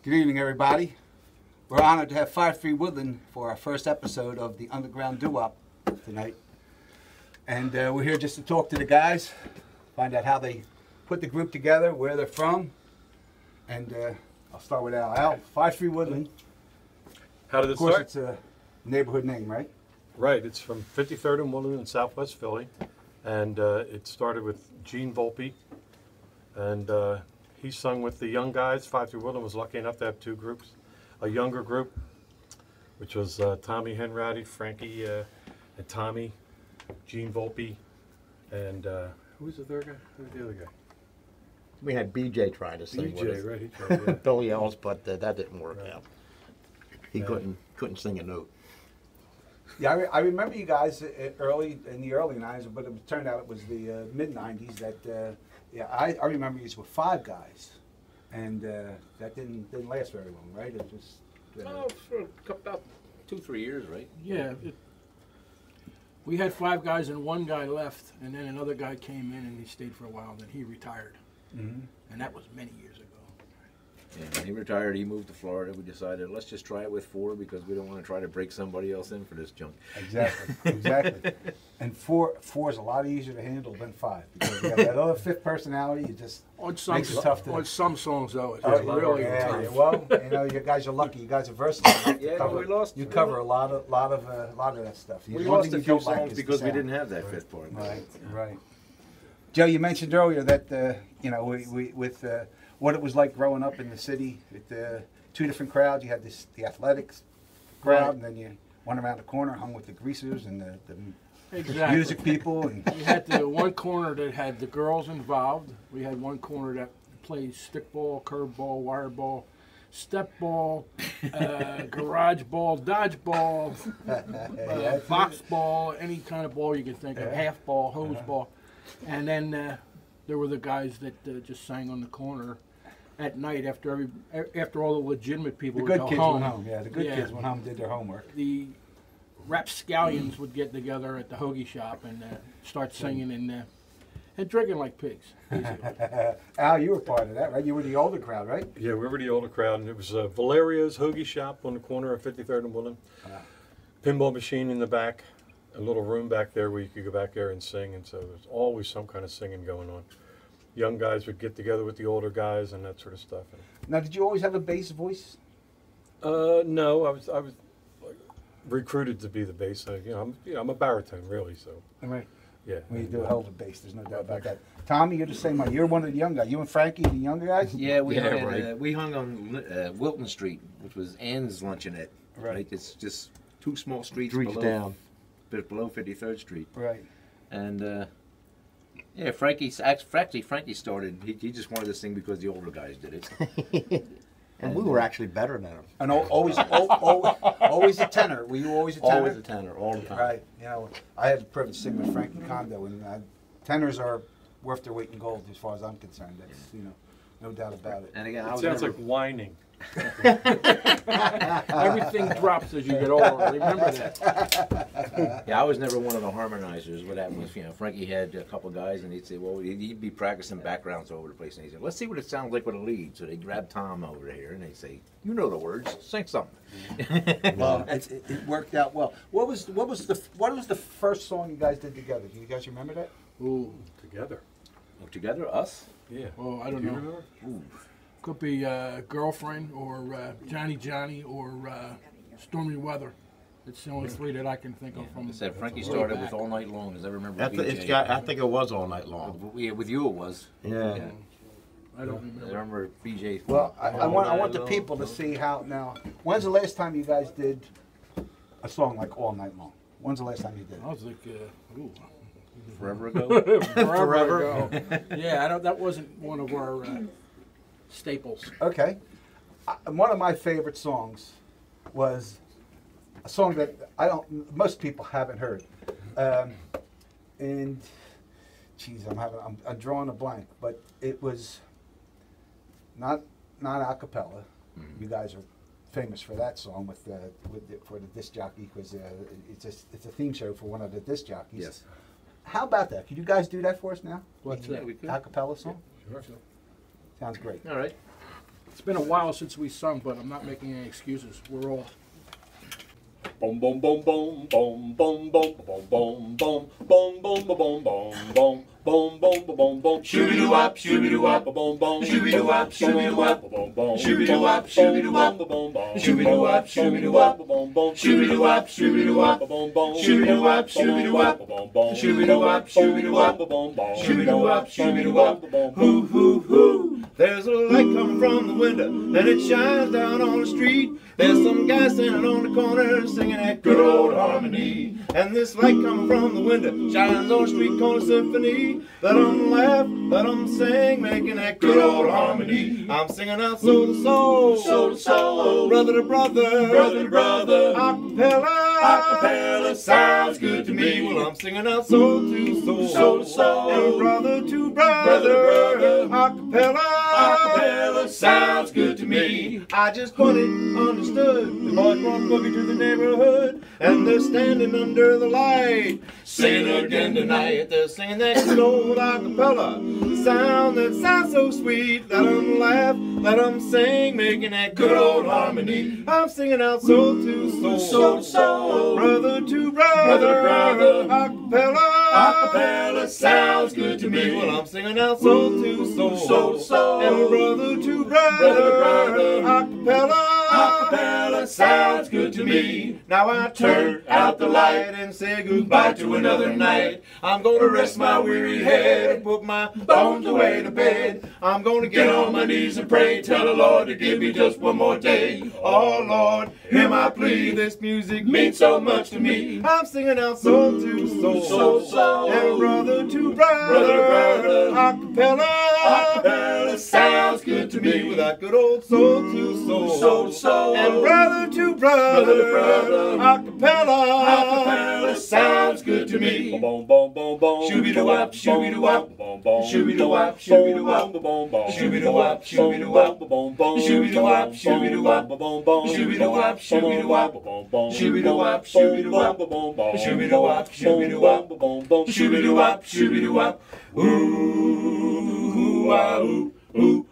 Good evening, everybody. We're honored to have 5-3 Woodland for our first episode of the Underground Doo-Wop tonight. And we're here just to talk to the guys, find out how they put the group together, where they're from. And I'll start with Al. Al, 5-3 Woodland. How did it start? Of course, start? it's a neighborhood name, right? Right. It's from 53rd and Woodland in Southwest Philly. And it started with Gene Volpe. And he sung with the young guys. 5-3 Woodland was lucky enough to have two groups. A younger group, which was Tommy Henratty, Frankie and Tommy, Gene Volpe, and who was the third guy? Who was the other guy? We had BJ trying to sing with us. BJ, right? He tried, yeah. Billy Ellis, but that didn't work Right. out. He couldn't sing a note. Yeah, I remember you guys in the early 90s, but it turned out it was the mid 90s that, yeah, I remember you with 5 guys. And that didn't last very long, right? It just for about 2-3 years, right? Yeah. We had 5 guys and 1 guy left, and then another guy came in and he stayed for a while, then he retired. Mm-hmm. And that was many years ago. Yeah, when he retired, he moved to Florida. We decided, let's just try it with 4 because we don't want to try to break somebody else in for this junk. Exactly, exactly. And 4 is a lot easier to handle than 5 because you got that other 5th personality. You just makes it tough to. On some songs, though, it's Oh, really yeah, tough. yeah. Well, you know, you guys are lucky. You guys are versatile. Yeah, we lost. You cover a lot of that stuff. We The one lost thing a you few don't like songs is the because we sound. didn't have that 5th part. Right, right. Joe, you mentioned earlier that you know, we with what it was like growing up in the city with 2 different crowds. You had the athletics crowd, Right. and then you went around the corner, hung with the greasers and the Exactly. music people. And We had the one corner that had the girls involved. We had one corner that played stickball, curveball, wire ball, step ball, garage ball, dodgeball, yeah, box ball, any kind of ball you could think of, Yeah. half ball, hose ball. And then there were the guys that just sang on the corner at night after all the legitimate people the would good go kids home. went home. Yeah, the good Yeah. kids went home and did their homework. The rapscallions would get together at the hoagie shop and start singing and drinking like pigs. Basically. Al, you were part of that, right? You were the older crowd, right? Yeah, we were the older crowd, and it was Valeria's Hoagie Shop on the corner of 53rd and Woodland. Pinball machine in the back, a little room back there where you could go back there and sing, and so there's always some kind of singing going on. Young guys would get together with the older guys and that sort of stuff. Now, did you always have a bass voice? No, I was like, recruited to be the bass. I'm a baritone really, so Right. yeah. Well, you do a hell of a bass. There's no doubt about that. Tommy, you're the same way. You're one of the young guys. You and Frankie, the younger guys. Yeah, we Yeah, had, right. we hung on Wilton Street, which was Ann's Luncheonette. Right. It's just 2 small streets Streets down. below 53rd Street. Right. And yeah, Frankie started. He just wanted to sing because the older guys did it. And we were actually better than him. And always a tenor. Were you always a tenor? Always a tenor, all the time. Right. You know, I had the privilege to sing with Frankie Kondo, and tenors are worth their weight in gold as far as I'm concerned. That's, you know, no doubt about it. And again, I It was sounds never, like whining. Everything drops as you get older. Remember that. yeah, I was never one of the harmonizers. What happened was, Frankie had a couple guys, and he'd say, well, he'd be practicing backgrounds all over the place, and he'd say, let's see what it sounds like with a lead. So they grab Tom over here, and they say, you know the words, sing something. Well, it worked out well. What was the first song you guys did together? Do you guys remember that? Ooh. Together. Oh, together, us? Yeah. Oh, I don't Do you know. remember? Ooh. Could be Girlfriend or Johnny or Stormy Weather. It's the only 3 that I can think of from. I said Frankie way started back. with All Night Long, as I remember. I think it was all night long. Yeah, with you it was. Yeah. I don't I remember. remember BJ. Well, I All want Night the Long. people to see how now. When's the last time you guys did a song like All Night Long? When's the last time you did I it? was like, ooh. Forever ago. Forever ago. Yeah, that wasn't one of our staples. Okay. One of my favorite songs was a song that most people haven't heard. And, geez, I'm drawing a blank, but it was not a cappella. You guys are famous for that song for the disc jockey because it's a theme show for one of the disc jockeys. Yes. How about that? Could you guys do that for us now? What's Yeah, that? we could. A cappella song? Sure. Sounds great. All right. It's been a while since we sung, but I'm not making any excuses. We're all. Boom boom boom boom boom boom boom boom boom boom boom boom boom boom boom. Boom, boom, boom, boom, boom, shooby-doo-wop, shooby-doo-wop, boom, boom, shooby-doo-wop, shooby-doo-wop, boom, boom, shooby-doo-wop, shooby-doo-wop, boom, boom, shooby-doo-wop, shooby-doo-wop, boom, boom, shooby-doo-wop, shooby-doo-wop, boom, boom, shooby-doo-wop, shooby-doo-wop, boom, boom, shooby-doo-wop, shooby-doo-wop, boom, boom, shooby-doo-wop, shooby-doo-wop, boom, hoo, hoo, hoo. There's a light coming from the window, and it shines down on the street. There's some guy standing on the corner singing that good old harmony. And this light coming from the window shines on the street corner symphony. Let 'em laugh, let 'em sing, making that good old harmony. I'm singing out soul to soul, Soul to soul, brother to brother, brother to brother, acapella, acapella sounds good to me. Well, I'm singing out soul to soul, Soul to soul, and brother to brother to brother, acapella, acapella sounds good to me. I just put it understood. The boys brought boogie to the neighborhood, and they're standing under the light, Sing it again tonight. they're singing that good old acapella, the sound that sounds so sweet. Let 'em laugh, let 'em sing, making that good old harmony. I'm singing out soul to soul, Soul to soul, brother to brother, brother, acapella, acapella sounds good to me. Well, I'm singing out soul to soul, Soul to soul, and brother to brother, brother, acapella, acapella sounds good to me. Now I turn out the light and say goodbye to another night. I'm gonna rest my weary head and put my bones away to bed. I'm gonna get on my knees and pray, tell the Lord to give me just one more day. Oh Lord, hear my plea, this music means so much to me. I'm singing out soul to soul, Soul to soul, and brother to brother, brother, acapella, acapella sounds good to me. with that good old soul to soul, Soul to soul, and brother to brother, brother, acapella, acapella sounds good to me. Boom boom boom boom, shooby-doo-wop, shooby-doo-wop, boom boom, shooby-doo-wop, shooby-doo-wop, boom boom, shooby-doo-wop, shooby-doo-wop, boom boom, shooby-doo-wop, shooby-doo-wop, boom boom, shooby-doo-wop, shooby-doo-wop, boom boom, shooby-doo-wop, shooby-doo-wop, boom boom, shooby-doo-wop, shooby-doo-wop, boom boom, shooby-doo-wop, shooby-doo-wop. Ooh, ooh, ah, ooh, ooh.